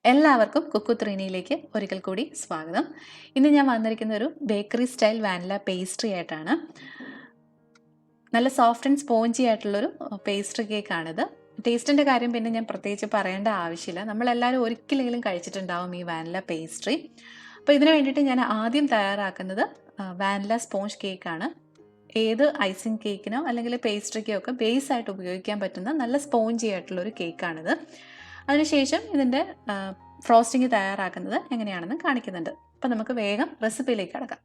എല്ലാവർക്കും കുക്കുത്രീനിയിലേക്ക് ഒരിക്കൽ കൂടി സ്വാഗതം. ഇന്ന് ഞാൻ വന്നിരിക്കുന്ന ഒരു ബേക്കറി സ്റ്റൈൽ വാനില പേസ്ട്രി ആയിട്ടാണ്. നല്ല സോഫ്റ്റ് ആൻഡ് സ്പോഞ്ചി ആയിട്ടുള്ളൊരു പേസ്ട്രി കേക്കാണിത്. ടേസ്റ്റിൻ്റെ കാര്യം പിന്നെ ഞാൻ പ്രത്യേകിച്ച് പറയേണ്ട ആവശ്യമില്ല. നമ്മളെല്ലാവരും ഒരിക്കലെങ്കിലും കഴിച്ചിട്ടുണ്ടാവും ഈ വാനില പേസ്ട്രി. അപ്പോൾ ഇതിന് വേണ്ടിയിട്ട് ഞാൻ ആദ്യം തയ്യാറാക്കുന്നത് വാനില സ്പോഞ്ച് കേക്കാണ്. ഏത് ഐസിങ് കേക്കിനോ അല്ലെങ്കിൽ പേസ്ട്രിക്കോ ഒക്കെ ബേസ് ആയിട്ട് ഉപയോഗിക്കാൻ പറ്റുന്ന നല്ല സ്പോഞ്ചി ആയിട്ടുള്ളൊരു കേക്കാണിത്. അതിനുശേഷം ഇതിൻ്റെ ഫ്രോസ്റ്റിംഗ് തയ്യാറാക്കുന്നത് എങ്ങനെയാണെന്ന് കാണിക്കുന്നുണ്ട്. അപ്പോൾ നമുക്ക് വേഗം റെസിപ്പിയിലേക്ക് കടക്കാം.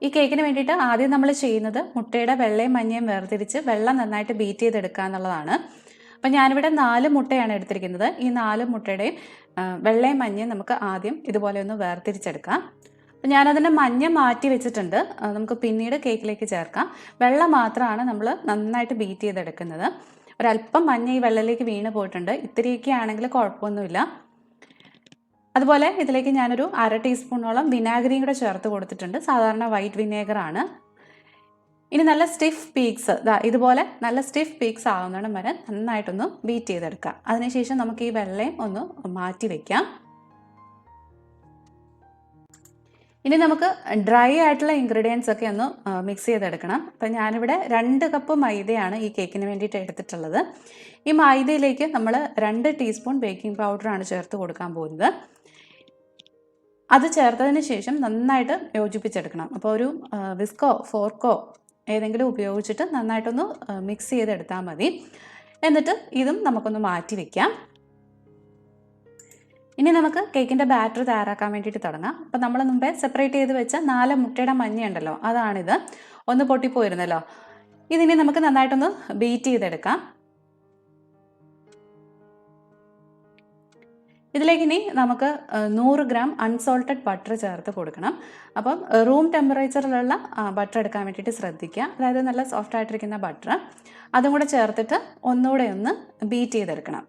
ഈ കേക്കിന് വേണ്ടിയിട്ട് ആദ്യം നമ്മൾ ചെയ്യുന്നത് മുട്ടയുടെ വെള്ളയും മഞ്ഞയും വേർതിരിച്ച് വെള്ളം നന്നായിട്ട് ബീറ്റ് ചെയ്തെടുക്കുക എന്നുള്ളതാണ്. അപ്പം ഞാനിവിടെ 4 മുട്ടയാണ് എടുത്തിരിക്കുന്നത്. ഈ 4 മുട്ടയുടെയും വെള്ളയും മഞ്ഞയും നമുക്ക് ആദ്യം ഇതുപോലെ ഒന്ന് വേർതിരിച്ചെടുക്കാം. അപ്പം ഞാനതിൻ്റെ മഞ്ഞ മാറ്റി വെച്ചിട്ടുണ്ട്, നമുക്ക് പിന്നീട് കേക്കിലേക്ക് ചേർക്കാം. വെള്ളം മാത്രമാണ് നമ്മൾ നന്നായിട്ട് ബീറ്റ് ചെയ്തെടുക്കുന്നത്. ഒരല്പം മഞ്ഞ ഈ വെള്ളത്തിലേക്ക് വീണ് പോയിട്ടുണ്ട്. ഇത്തിരിയൊക്കെ ആണെങ്കിൽ കുഴപ്പമൊന്നുമില്ല. അതുപോലെ ഇതിലേക്ക് ഞാനൊരു 1/2 ടീസ്പൂണോളം വിനാഗിരിയും കൂടെ ചേർത്ത് കൊടുത്തിട്ടുണ്ട്. സാധാരണ വൈറ്റ് വിനേഗറാണ്. ഇനി നല്ല സ്റ്റിഫ് പീക്സ് ഇതുപോലെ നല്ല സ്റ്റിഫ് പീക്സ് ആവുന്നിടം വരെ നന്നായിട്ടൊന്ന് ബീറ്റ് ചെയ്തെടുക്കാം. അതിനുശേഷം നമുക്ക് ഈ വെള്ളയും ഒന്ന് മാറ്റി വയ്ക്കാം. ഇനി നമുക്ക് ഡ്രൈ ആയിട്ടുള്ള ഇൻഗ്രീഡിയൻസ് ഒക്കെ ഒന്ന് മിക്സ് ചെയ്തെടുക്കണം. അപ്പം ഞാനിവിടെ 2 കപ്പ് മൈദയാണ് ഈ കേക്കിന് വേണ്ടിയിട്ട് എടുത്തിട്ടുള്ളത്. ഈ മൈദയിലേക്ക് നമ്മൾ 2 ടീസ്പൂൺ ബേക്കിംഗ് പൗഡറാണ് ചേർത്ത് കൊടുക്കാൻ പോകുന്നത്. അത് ചേർത്തതിന് ശേഷം നന്നായിട്ട് യോജിപ്പിച്ചെടുക്കണം. അപ്പോൾ ഒരു വിസ്കോ ഫോർക്കോ ഏതെങ്കിലും ഉപയോഗിച്ചിട്ട് നന്നായിട്ടൊന്ന് മിക്സ് ചെയ്തെടുത്താൽ മതി. എന്നിട്ട് ഇതും നമുക്കൊന്ന് മാറ്റി വയ്ക്കാം. ഇനി നമുക്ക് കേക്കിൻ്റെ ബാറ്റർ തയ്യാറാക്കാൻ വേണ്ടിയിട്ട് തുടങ്ങാം. അപ്പം നമ്മൾ മുമ്പേ സെപ്പറേറ്റ് ചെയ്ത് വെച്ച 4 മുട്ടയുടെ മഞ്ഞ ഉണ്ടല്ലോ, അതാണിത്. ഒന്ന് പൊട്ടിപ്പോയിരുന്നല്ലോ. ഇതിനി നമുക്ക് നന്നായിട്ടൊന്ന് ബീറ്റ് ചെയ്തെടുക്കാം. ഇതിലേക്ക് ഇനി നമുക്ക് 100 ഗ്രാം അൺസോൾട്ടഡ് ബട്ടർ ചേർത്ത് കൊടുക്കണം. അപ്പം റൂം ടെമ്പറേച്ചറിലുള്ള ബട്ടർ എടുക്കാൻ വേണ്ടിയിട്ട് ശ്രദ്ധിക്കുക. അതായത് നല്ല സോഫ്റ്റ് ആയിട്ടിരിക്കുന്ന ബട്ടർ. അതും കൂടെ ചേർത്തിട്ട് ഒന്നുകൂടെ ഒന്ന് ബീറ്റ് ചെയ്തെടുക്കണം.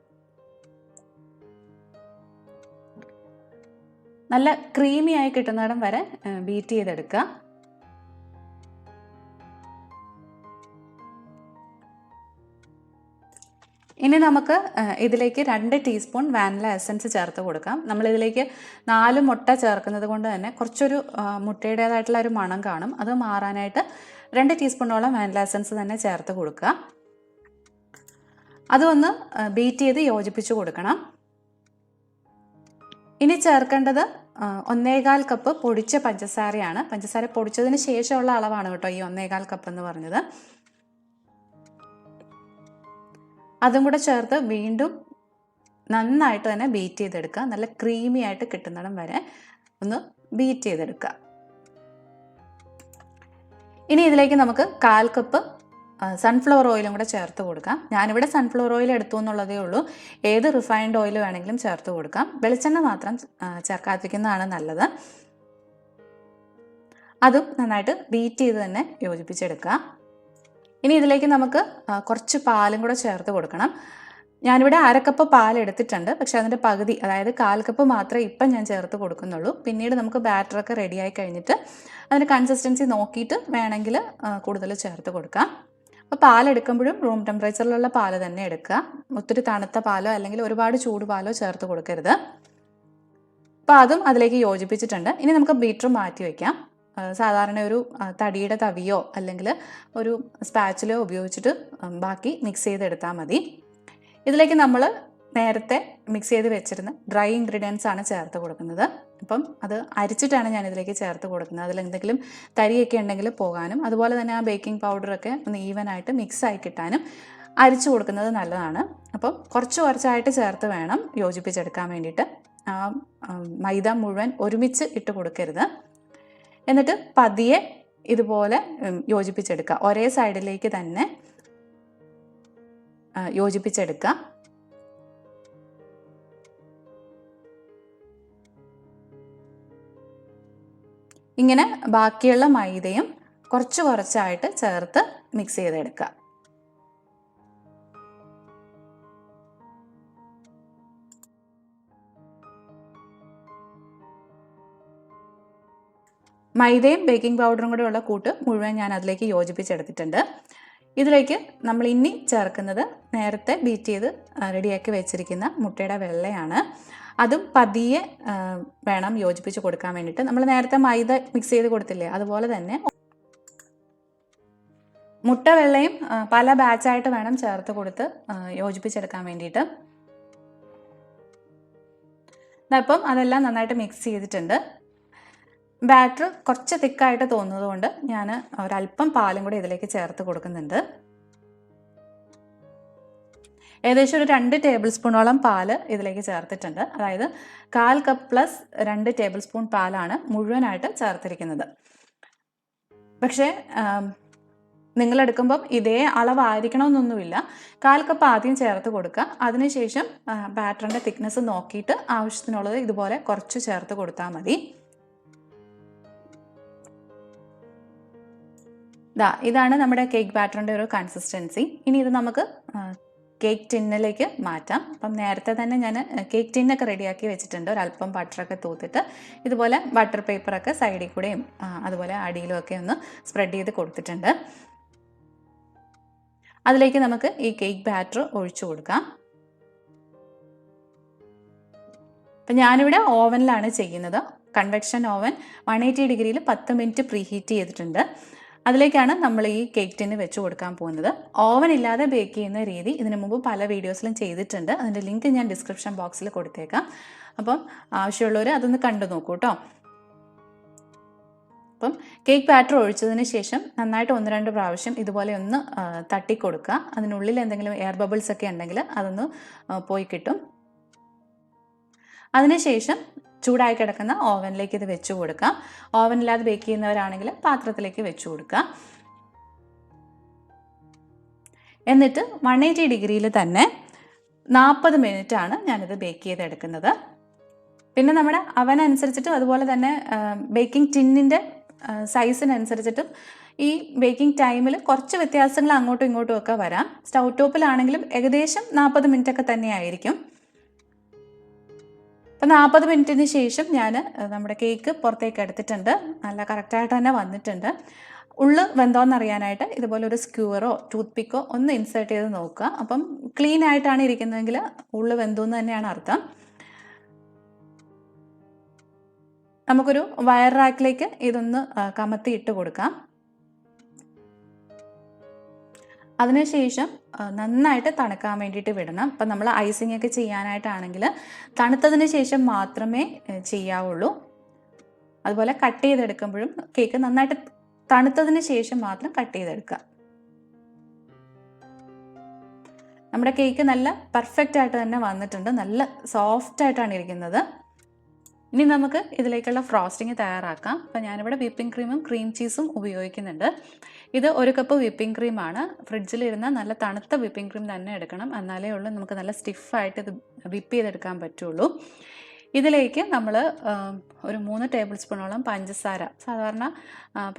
നല്ല ക്രീമി ആയി കിട്ടുന്നിടം വരെ ബീറ്റ് ചെയ്തെടുക്കുക. ഇനി നമുക്ക് ഇതിലേക്ക് 2 ടീസ്പൂൺ വാനില എസൻസ് ചേർത്ത് കൊടുക്കാം. നമ്മളിതിലേക്ക് 4 മുട്ട ചേർക്കുന്നത് കൊണ്ട് തന്നെ കുറച്ചൊരു മുട്ടയുടേതായിട്ടുള്ള ഒരു മണം കാണും. അത് മാറാനായിട്ട് 2 ടീസ്പൂണോളം വാനില എസൻസ് തന്നെ ചേർത്ത് കൊടുക്കുക. അതൊന്ന് ബീറ്റ് ചെയ്ത് യോജിപ്പിച്ച് കൊടുക്കണം. ഇനി ചേർക്കേണ്ടത് 1.25 കപ്പ് പൊടിച്ച പഞ്ചസാരയാണ്. പഞ്ചസാര പൊടിച്ചതിന് ശേഷമുള്ള അളവാണ് കേട്ടോ ഈ 1.25 കപ്പ് എന്ന് പറഞ്ഞത്. അതും കൂടെ ചേർത്ത് വീണ്ടും നന്നായിട്ട് തന്നെ ബീറ്റ് ചെയ്തെടുക്കുക. നല്ല ക്രീമി ആയിട്ട് കിട്ടുന്നിടം വരെ ഒന്ന് ബീറ്റ് ചെയ്തെടുക്കുക. ഇനി ഇതിലേക്ക് നമുക്ക് 1/4 കപ്പ് സൺഫ്ലവർ ഓയിലും കൂടെ ചേർത്ത് കൊടുക്കാം. ഞാനിവിടെ സൺഫ്ലവർ ഓയിൽ എടുത്തു എന്നുള്ളതേ ഉള്ളൂ. ഏത് റിഫൈൻഡ് ഓയിൽ വേണമെങ്കിലും ചേർത്ത് കൊടുക്കാം. വെളിച്ചെണ്ണ മാത്രം ചേർക്കാതിരിക്കുന്നതാണ് നല്ലത്. അതും നന്നായിട്ട് ബീറ്റ് ചെയ്ത് തന്നെ യോജിപ്പിച്ചെടുക്കുക. ഇനി ഇതിലേക്ക് നമുക്ക് കുറച്ച് പാലും കൂടെ ചേർത്ത് കൊടുക്കണം. ഞാനിവിടെ 1/2 കപ്പ് പാൽ എടുത്തിട്ടുണ്ട്, പക്ഷേ അതിൻ്റെ പകുതി, അതായത് 1/4 കപ്പ് മാത്രമേ ഇപ്പം ഞാൻ ചേർത്ത് കൊടുക്കുന്നുള്ളൂ. പിന്നീട് നമുക്ക് ബാറ്ററൊക്കെ റെഡിയായി കഴിഞ്ഞിട്ട് അതിൻ്റെ കൺസിസ്റ്റൻസി നോക്കിയിട്ട് വേണമെങ്കിൽ കൂടുതൽ ചേർത്ത് കൊടുക്കാം. അപ്പോൾ പാലെടുക്കുമ്പോഴും റൂം ടെമ്പറേച്ചറിലുള്ള പാല് തന്നെ എടുക്കുക. ഒത്തിരി തണുത്ത പാലോ അല്ലെങ്കിൽ ഒരുപാട് ചൂട് പാലോ ചേർത്ത് കൊടുക്കരുത്. അപ്പോൾ അതും അതിലേക്ക് യോജിപ്പിച്ചിട്ടുണ്ട്. ഇനി നമുക്ക് ബീറ്റർ മാറ്റി വയ്ക്കാം. സാധാരണ ഒരു തടിയുടെ തവിയോ അല്ലെങ്കിൽ ഒരു സ്പാച്ചിലോ ഉപയോഗിച്ചിട്ട് ബാക്കി മിക്സ് ചെയ്തെടുത്താൽ മതി. ഇതിലേക്ക് നമ്മൾ നേരത്തെ മിക്സ് ചെയ്ത് വെച്ചിരുന്ന ഡ്രൈ ഇൻഗ്രീഡിയൻസ് ആണ് ചേർത്ത് കൊടുക്കുന്നത്. അപ്പം അത് അരിച്ചിട്ടാണ് ഞാൻ ഇതിലേക്ക് ചേർത്ത് കൊടുക്കുന്നത്. അതിലെന്തെങ്കിലും തരിയൊക്കെ ഉണ്ടെങ്കിൽ പോകാനും അതുപോലെ തന്നെ ആ ബേക്കിംഗ് പൗഡറൊക്കെ ഒന്ന് ഈവനായിട്ട് മിക്സായി കിട്ടാനും അരിച്ചു കൊടുക്കുന്നത് നല്ലതാണ്. അപ്പം കുറച്ചായിട്ട് ചേർത്ത് വേണം യോജിപ്പിച്ചെടുക്കാൻ വേണ്ടിയിട്ട്. മൈദ മുഴുവൻ ഒരുമിച്ച് ഇട്ട് കൊടുക്കരുത്. എന്നിട്ട് പതിയെ ഇതുപോലെ യോജിപ്പിച്ചെടുക്കുക. ഒരേ സൈഡിലേക്ക് തന്നെ യോജിപ്പിച്ചെടുക്കുക. ഇങ്ങനെ ബാക്കിയുള്ള മൈദയും കുറച്ചായിട്ട് ചേർത്ത് മിക്സ് ചെയ്തെടുക്കുക. മൈദയും ബേക്കിംഗ് പൗഡറും കൂടെ ഉള്ള കൂട്ട് മുഴുവൻ ഞാൻ അതിലേക്ക് യോജിപ്പിച്ചെടുത്തിട്ടുണ്ട്. ഇതിലേക്ക് നമ്മൾ ഇനി ചേർക്കുന്നത് നേരത്തെ ബീറ്റ് ചെയ്ത് റെഡിയാക്കി വെച്ചിരിക്കുന്ന മുട്ടയുടെ വെള്ളയാണ്. അതും പതിയെ വേണം യോജിപ്പിച്ച് കൊടുക്കാൻ വേണ്ടിയിട്ട്. നമ്മൾ നേരത്തെ മൈദ മിക്സ് ചെയ്ത് കൊടുത്തില്ലേ, അതുപോലെ തന്നെ മുട്ട വെള്ളയും പല ബാച്ചായിട്ട് വേണം ചേർത്ത് കൊടുത്ത് യോജിപ്പിച്ചെടുക്കാൻ വേണ്ടിയിട്ട്. അപ്പം അതെല്ലാം നന്നായിട്ട് മിക്സ് ചെയ്തിട്ടുണ്ട്. ബാറ്റർ കുറച്ച് തിക്കായിട്ട് തോന്നുന്നത് കൊണ്ട് ഞാൻ ഒരല്പം പാലും കൂടി ഇതിലേക്ക് ചേർത്ത് കൊടുക്കുന്നുണ്ട്. ഏകദേശം ഒരു 2 ടേബിൾ സ്പൂണോളം പാല് ഇതിലേക്ക് ചേർത്തിട്ടുണ്ട്. അതായത് 1/4 കപ്പ് പ്ലസ് 2 ടേബിൾ സ്പൂൺ പാലാണ് മുഴുവനായിട്ട് ചേർത്തിരിക്കുന്നത്. പക്ഷേ നിങ്ങളെടുക്കുമ്പം ഇതേ അളവായിരിക്കണമെന്നൊന്നുമില്ല. 1/4 കപ്പ് ആദ്യം ചേർത്ത് കൊടുക്കുക. അതിനുശേഷം ബാറ്ററിൻ്റെ തിക്നെസ് നോക്കിയിട്ട് ആവശ്യത്തിനുള്ളത് ഇതുപോലെ കുറച്ച് ചേർത്ത് കൊടുത്താൽ മതി. ഇതാണ് നമ്മുടെ കേക്ക് ബാറ്ററിൻ്റെ ഒരു കൺസിസ്റ്റൻസി. ഇനി ഇത് നമുക്ക് കേക്ക് ടിന്നിലേക്ക് മാറ്റാം. അപ്പം നേരത്തെ തന്നെ ഞാൻ കേക്ക് ടിന്നൊക്കെ റെഡിയാക്കി വെച്ചിട്ടുണ്ട്. ഒരല്പം ബട്ടറൊക്കെ തൂത്തിട്ട് ഇതുപോലെ ബട്ടർ പേപ്പറൊക്കെ സൈഡിൽ കൂടെയും അതുപോലെ അടിയിലും ഒക്കെ ഒന്ന് സ്പ്രെഡ് ചെയ്ത് കൊടുത്തിട്ടുണ്ട്. അതിലേക്ക് നമുക്ക് ഈ കേക്ക് ബാറ്റർ ഒഴിച്ചു കൊടുക്കാം. അപ്പം ഞാനിവിടെ ഓവനിലാണ് ചെയ്യുന്നത്. കൺവെക്ഷൻ ഓവൻ 180 ഡിഗ്രിയിൽ 10 മിനിറ്റ് പ്രീ ഹീറ്റ് ചെയ്തിട്ടുണ്ട്. അതിലേക്കാണ് നമ്മൾ ഈ കേക്ക് ടിന്ന് വെച്ച് കൊടുക്കാൻ പോകുന്നത്. ഓവൻ ഇല്ലാതെ ബേക്ക് ചെയ്യുന്ന രീതി ഇതിനു മുമ്പ് പല വീഡിയോസിലും ചെയ്തിട്ടുണ്ട്. അതിൻ്റെ ലിങ്ക് ഞാൻ ഡിസ്ക്രിപ്ഷൻ ബോക്സിൽ കൊടുത്തേക്കാം. അപ്പം ആവശ്യമുള്ളവർ അതൊന്ന് കണ്ടു നോക്കൂ കേട്ടോ. അപ്പം കേക്ക് ബാറ്റർ ഒഴിച്ചതിന് ശേഷം നന്നായിട്ട് 1-2 പ്രാവശ്യം ഇതുപോലെ ഒന്ന് തട്ടിക്കൊടുക്കുക. അതിനുള്ളിൽ എന്തെങ്കിലും എയർ ബബിൾസ് ഒക്കെ ഉണ്ടെങ്കിൽ അതൊന്ന് പോയി കിട്ടും. അതിനുശേഷം ചൂടായി കിടക്കുന്ന ഓവനിലേക്ക് ഇത് വെച്ച് കൊടുക്കാം. ഓവനില്ലാതെ ബേക്ക് ചെയ്യുന്നവരാണെങ്കിൽ പാത്രത്തിലേക്ക് വെച്ച് കൊടുക്കുക. എന്നിട്ട് 180 ഡിഗ്രിയിൽ തന്നെ 40 മിനിറ്റാണ് ഞാനിത് ബേക്ക് ചെയ്തെടുക്കുന്നത്. പിന്നെ നമ്മുടെ അവൻ അനുസരിച്ചിട്ടും അതുപോലെ തന്നെ ബേക്കിംഗ് ടിന്നിൻ്റെ സൈസിനനുസരിച്ചിട്ടും ഈ ബേക്കിംഗ് ടൈമിൽ കുറച്ച് വ്യത്യാസങ്ങൾ അങ്ങോട്ടും ഇങ്ങോട്ടും ഒക്കെ വരാം. സ്റ്റൗ ടോപ്പിലാണെങ്കിലും ഏകദേശം 40 മിനിറ്റ് ഒക്കെ തന്നെ ആയിരിക്കും. അപ്പം 40 മിനിറ്റിന് ശേഷം ഞാൻ നമ്മുടെ കേക്ക് പുറത്തേക്ക് എടുത്തിട്ടുണ്ട്. നല്ല കറക്റ്റായിട്ട് തന്നെ വന്നിട്ടുണ്ട്. ഉള്ളു വെന്തോന്നറിയാനായിട്ട് ഇതുപോലെ ഒരു സ്ക്യൂവറോ ടൂത്ത് പിക്കോ ഒന്ന് ഇൻസേർട്ട് ചെയ്ത് നോക്കുക. അപ്പം ക്ലീൻ ആയിട്ടാണ് ഇരിക്കുന്നതെങ്കിൽ ഉള്ളു വെന്തോ എന്ന് തന്നെയാണ് അർത്ഥം. നമുക്കൊരു വയർ റാക്കിലേക്ക് ഇതൊന്ന് കമത്തി ഇട്ട് കൊടുക്കാം. അതിനുശേഷം നന്നായിട്ട് തണുക്കാൻ വേണ്ടിയിട്ട് വിടണം. അപ്പം നമ്മൾ ഐസിങ് ഒക്കെ ചെയ്യാനായിട്ടാണെങ്കിൽ തണുത്തതിന് ശേഷം മാത്രമേ ചെയ്യാവുള്ളൂ. അതുപോലെ കട്ട് ചെയ്തെടുക്കുമ്പോഴും കേക്ക് നന്നായിട്ട് തണുത്തതിന് ശേഷം മാത്രം കട്ട് ചെയ്തെടുക്കുക. നമ്മുടെ കേക്ക് നല്ല പെർഫെക്റ്റ് ആയിട്ട് തന്നെ വന്നിട്ടുണ്ട്. നല്ല സോഫ്റ്റ് ആയിട്ടാണ് ഇരിക്കുന്നത്. ഇനി നമുക്ക് ഇതിലേക്കുള്ള ഫ്രോസ്റ്റിംഗ് തയ്യാറാക്കാം. അപ്പോൾ ഞാനിവിടെ വിപ്പിംഗ് ക്രീമും ക്രീം ചീസും ഉപയോഗിക്കുന്നുണ്ട്. ഇത് 1 കപ്പ് വിപ്പിംഗ് ക്രീമാണ്. ഫ്രിഡ്ജിലിരുന്ന നല്ല തണുത്ത വിപ്പിംഗ് ക്രീം തന്നെ എടുക്കണം. എന്നാലേ ഉള്ളൂ നമുക്ക് നല്ല സ്റ്റിഫായിട്ട് ഇത് വിപ്പ് ചെയ്തെടുക്കാൻ പറ്റുള്ളൂ. ഇതിലേക്ക് നമ്മൾ ഒരു 3 ടേബിൾ സ്പൂണോളം പഞ്ചസാര, സാധാരണ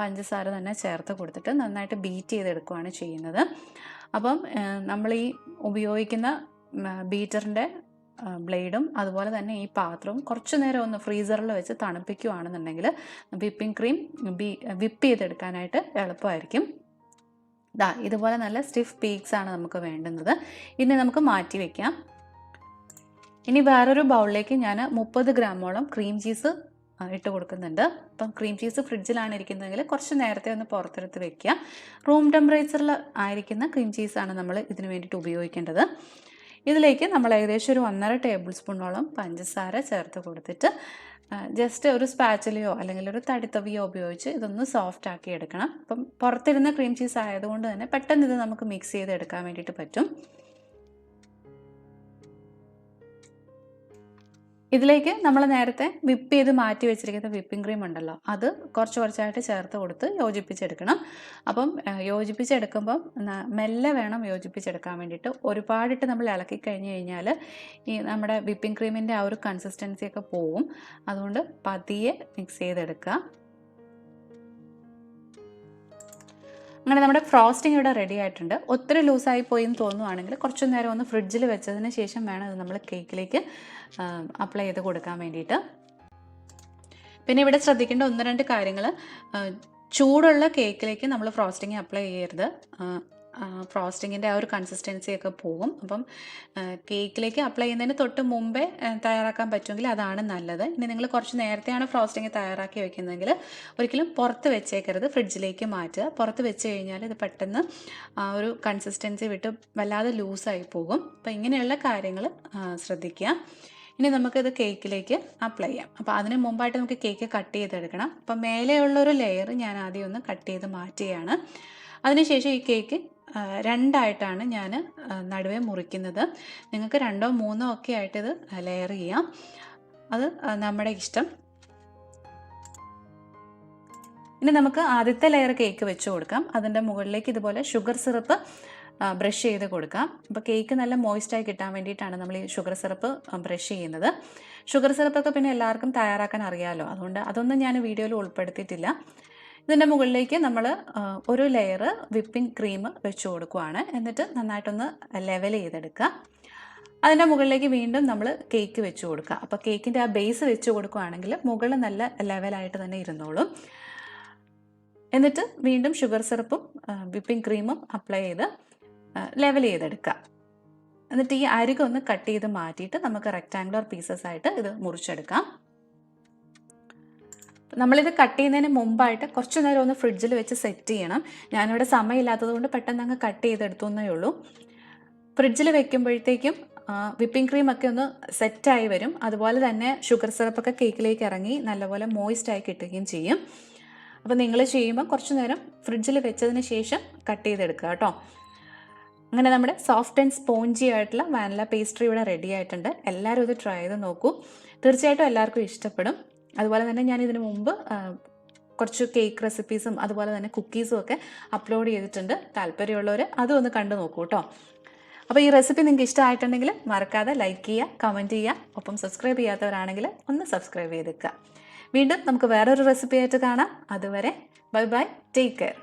പഞ്ചസാര തന്നെ ചേർത്ത് കൊടുത്തിട്ട് നന്നായിട്ട് ബീറ്റ് ചെയ്തെടുക്കുകയാണ് ചെയ്യുന്നത്. അപ്പം നമ്മൾ ഈ ഉപയോഗിക്കുന്ന ബീറ്ററിൻ്റെ ബ്ലേഡും അതുപോലെ തന്നെ ഈ പാത്രവും കുറച്ചു നേരം ഒന്ന് ഫ്രീസറിൽ വെച്ച് തണുപ്പിക്കുകയാണെന്നുണ്ടെങ്കിൽ വിപ്പിംഗ് ക്രീം വിപ്പ് ചെയ്തെടുക്കാനായിട്ട് എളുപ്പമായിരിക്കും. ഇതുപോലെ നല്ല സ്റ്റിഫ് പീക്സ് ആണ് നമുക്ക് വേണ്ടുന്നത്. ഇനി നമുക്ക് മാറ്റി വയ്ക്കാം. ഇനി വേറൊരു ബൗളിലേക്ക് ഞാൻ 30 ഗ്രാമോളം ക്രീം ചീസ് ഇട്ട് കൊടുക്കുന്നുണ്ട്. അപ്പം ക്രീം ചീസ് ഫ്രിഡ്ജിലാണ് ഇരിക്കുന്നതെങ്കിൽ കുറച്ച് നേരത്തെ ഒന്ന് പുറത്തെടുത്ത് വെക്കുക. റൂം ടെമ്പറേച്ചറിൽ ആയിരിക്കുന്ന ക്രീം ചീസാണ് നമ്മൾ ഇതിന് വേണ്ടിയിട്ട് ഉപയോഗിക്കേണ്ടത്. ഇതിലേക്ക് നമ്മൾ ഏകദേശം ഒരു 1.5 ടേബിൾ സ്പൂണോളം പഞ്ചസാര ചേർത്ത് കൊടുത്തിട്ട് ജസ്റ്റ് ഒരു സ്പാച്ചിലയോ അല്ലെങ്കിൽ ഒരു തടിത്തവിയോ ഉപയോഗിച്ച് ഇതൊന്ന് സോഫ്റ്റ് ആക്കി എടുക്കണം. അപ്പം പുറത്തിരുന്ന ക്രീം ചീസ് ആയതുകൊണ്ട് തന്നെ പെട്ടെന്ന് ഇത് നമുക്ക് മിക്സ് ചെയ്തെടുക്കാൻ വേണ്ടിയിട്ട് പറ്റും. ഇതിലേക്ക് നമ്മൾ നേരത്തെ വിപ്പ് ചെയ്ത് മാറ്റി വെച്ചിരിക്കുന്ന വിപ്പിംഗ് ക്രീം ഉണ്ടല്ലോ, അത് കുറച്ചായിട്ട് ചേർത്ത് കൊടുത്ത് യോജിപ്പിച്ചെടുക്കണം. അപ്പം യോജിപ്പിച്ചെടുക്കുമ്പം മെല്ലെ വേണം യോജിപ്പിച്ചെടുക്കാൻ വേണ്ടിയിട്ട്. ഒരുപാടിട്ട് നമ്മൾ ഇളക്കി കഴിഞ്ഞ് കഴിഞ്ഞാൽ ഈ നമ്മുടെ വിപ്പിംഗ് ക്രീമിൻ്റെ ആ ഒരു കൺസിസ്റ്റൻസിയൊക്കെ പോവും. അതുകൊണ്ട് പതിയെ മിക്സ് ചെയ്തെടുക്കുക. അങ്ങനെ നമ്മുടെ ഫ്രോസ്റ്റിംഗ് ഇവിടെ റെഡി ആയിട്ടുണ്ട്. ഒത്തിരി ലൂസായി പോയി എന്ന് തോന്നുവാണെങ്കിൽ കുറച്ചു നേരം ഒന്ന് ഫ്രിഡ്ജിൽ വെച്ചതിന് ശേഷം വേണം ഇത് നമ്മൾ കേക്കിലേക്ക് അപ്ലൈ ചെയ്ത് കൊടുക്കാൻ വേണ്ടിയിട്ട്. പിന്നെ ഇവിടെ ശ്രദ്ധിക്കേണ്ട 1-2 കാര്യങ്ങൾ. ചൂടുള്ള കേക്കിലേക്ക് നമ്മൾ ഫ്രോസ്റ്റിംഗ് അപ്ലൈ ചെയ്യരുത്. ഫ്രോസ്റ്റിങ്ങിൻ്റെ ആ ഒരു കൺസിസ്റ്റൻസിയൊക്കെ പോകും. അപ്പം കേക്കിലേക്ക് അപ്ലൈ ചെയ്യുന്നതിന് തൊട്ട് മുമ്പേ തയ്യാറാക്കാൻ പറ്റുമെങ്കിൽ അതാണ് നല്ലത്. ഇനി നിങ്ങൾ കുറച്ച് നേരത്തെയാണ് ഫ്രോസ്റ്റിങ് തയ്യാറാക്കി വെക്കുന്നതെങ്കിൽ ഒരിക്കലും പുറത്ത് വെച്ചേക്കരുത്, ഫ്രിഡ്ജിലേക്ക് മാറ്റുക. പുറത്ത് വെച്ച് കഴിഞ്ഞാൽ ഇത് പെട്ടെന്ന് ആ ഒരു കൺസിസ്റ്റൻസി വിട്ട് വല്ലാതെ ലൂസായി പോകും. അപ്പോൾ ഇങ്ങനെയുള്ള കാര്യങ്ങൾ ശ്രദ്ധിക്കുക. ഇനി നമുക്കിത് കേക്കിലേക്ക് അപ്ലൈ ചെയ്യാം. അപ്പോൾ അതിന് മുമ്പായിട്ട് നമുക്ക് കേക്ക് കട്ട് ചെയ്തെടുക്കണം. അപ്പോൾ മേലെയുള്ളൊരു ലെയർ ഞാൻ ആദ്യം ഒന്ന് കട്ട് ചെയ്ത് മാറ്റുകയാണ്. അതിനുശേഷം ഈ കേക്ക് രണ്ടായിട്ടാണ് ഞാൻ നടുവേ മുറിക്കുന്നത്. നിങ്ങൾക്ക് 2ഓ 3ഓ ഒക്കെ ആയിട്ട് ഇത് ലെയർ ചെയ്യാം, അത് നമ്മുടെ ഇഷ്ടം. ഇനി നമുക്ക് ആദ്യത്തെ ലെയർ കേക്ക് വെച്ച് കൊടുക്കാം. അതിൻ്റെ മുകളിലേക്ക് ഇതുപോലെ ഷുഗർ സിറപ്പ് ബ്രഷ് ചെയ്ത് കൊടുക്കാം. അപ്പോൾ കേക്ക് നല്ല മോയിസ്റ്റായി കിട്ടാൻ വേണ്ടിയിട്ടാണ് നമ്മൾ ഈ ഷുഗർ സിറപ്പ് ബ്രഷ് ചെയ്യുന്നത്. ഷുഗർ സിറപ്പൊക്കെ പിന്നെ എല്ലാവർക്കും തയ്യാറാക്കാൻ അറിയാമല്ലോ, അതുകൊണ്ട് അതൊന്നും ഞാൻ വീഡിയോയിൽ ഉൾപ്പെടുത്തിയിട്ടില്ല. ഇതിൻ്റെ മുകളിലേക്ക് നമ്മൾ ഒരു ലെയർ വിപ്പിംഗ് ക്രീം വെച്ച് കൊടുക്കുകയാണ്. എന്നിട്ട് നന്നായിട്ടൊന്ന് ലെവൽ ചെയ്തെടുക്കുക. അതിൻ്റെ മുകളിലേക്ക് വീണ്ടും നമ്മൾ കേക്ക് വെച്ച് കൊടുക്കുക. അപ്പോൾ കേക്കിൻ്റെ ആ ബേസ് വെച്ച് കൊടുക്കുകയാണെങ്കിൽ മുകളിൽ നല്ല ലെവലായിട്ട് തന്നെ ഇരുന്നോളും. എന്നിട്ട് വീണ്ടും ഷുഗർ സിറപ്പും വിപ്പിംഗ് ക്രീമും അപ്ലൈ ചെയ്ത് ലെവൽ ചെയ്തെടുക്കുക. എന്നിട്ട് ഈ അരികൊന്ന് കട്ട് ചെയ്ത് മാറ്റിയിട്ട് നമുക്ക് റെക്റ്റാങ്കുലർ പീസസ് ആയിട്ട് ഇത് മുറിച്ചെടുക്കാം. നമ്മളിത് കട്ട് ചെയ്യുന്നതിന് മുമ്പായിട്ട് കുറച്ച് നേരം ഒന്ന് ഫ്രിഡ്ജിൽ വെച്ച് സെറ്റ് ചെയ്യണം. ഞാനിവിടെ സമയമില്ലാത്തത് കൊണ്ട് പെട്ടെന്ന് അങ്ങ് കട്ട് ചെയ്തെടുത്തു എന്നേ ഉള്ളൂ. ഫ്രിഡ്ജിൽ വെക്കുമ്പോഴത്തേക്കും വിപ്പിംഗ് ക്രീമൊക്കെ ഒന്ന് സെറ്റായി വരും. അതുപോലെ തന്നെ ഷുഗർ സിറപ്പൊക്കെ കേക്കിലേക്ക് ഇറങ്ങി നല്ലപോലെ മോയിസ്റ്റായി കിട്ടുകയും ചെയ്യും. അപ്പോൾ നിങ്ങൾ ചെയ്യുമ്പോൾ കുറച്ച് നേരം ഫ്രിഡ്ജിൽ വെച്ചതിന് ശേഷം കട്ട് ചെയ്തെടുക്കുക കേട്ടോ. അങ്ങനെ നമ്മുടെ സോഫ്റ്റ് ആൻഡ് സ്പോഞ്ചി ആയിട്ടുള്ള വാനില പേസ്ട്രി ഇവിടെ റെഡി ആയിട്ടുണ്ട്. എല്ലാവരും ഇത് ട്രൈ ചെയ്ത് നോക്കൂ, തീർച്ചയായിട്ടും എല്ലാവർക്കും ഇഷ്ടപ്പെടും. അതുപോലെ തന്നെ ഞാൻ ഇതിനു മുമ്പ് കുറച്ച് കേക്ക് റെസിപ്പീസും അതുപോലെ തന്നെ കുക്കീസും ഒക്കെ അപ്ലോഡ് ചെയ്തിട്ടുണ്ട്. താല്പര്യമുള്ളവർ അതും ഒന്ന് കണ്ടു നോക്കൂ കേട്ടോ. അപ്പോൾ ഈ റെസിപ്പി നിങ്ങൾക്ക് ഇഷ്ടമായിട്ടുണ്ടെങ്കിൽ മറക്കാതെ ലൈക്ക് ചെയ്യുക, കമൻറ്റ് ചെയ്യുക. ഒപ്പം സബ്സ്ക്രൈബ് ചെയ്യാത്തവരാണെങ്കിൽ ഒന്ന് സബ്സ്ക്രൈബ് ചെയ്തേക്കുക. വീണ്ടും നമുക്ക് വേറൊരു റെസിപ്പി ആയിട്ട് കാണാം. അതുവരെ ബൈ ബൈ, ടേക്ക് കെയർ.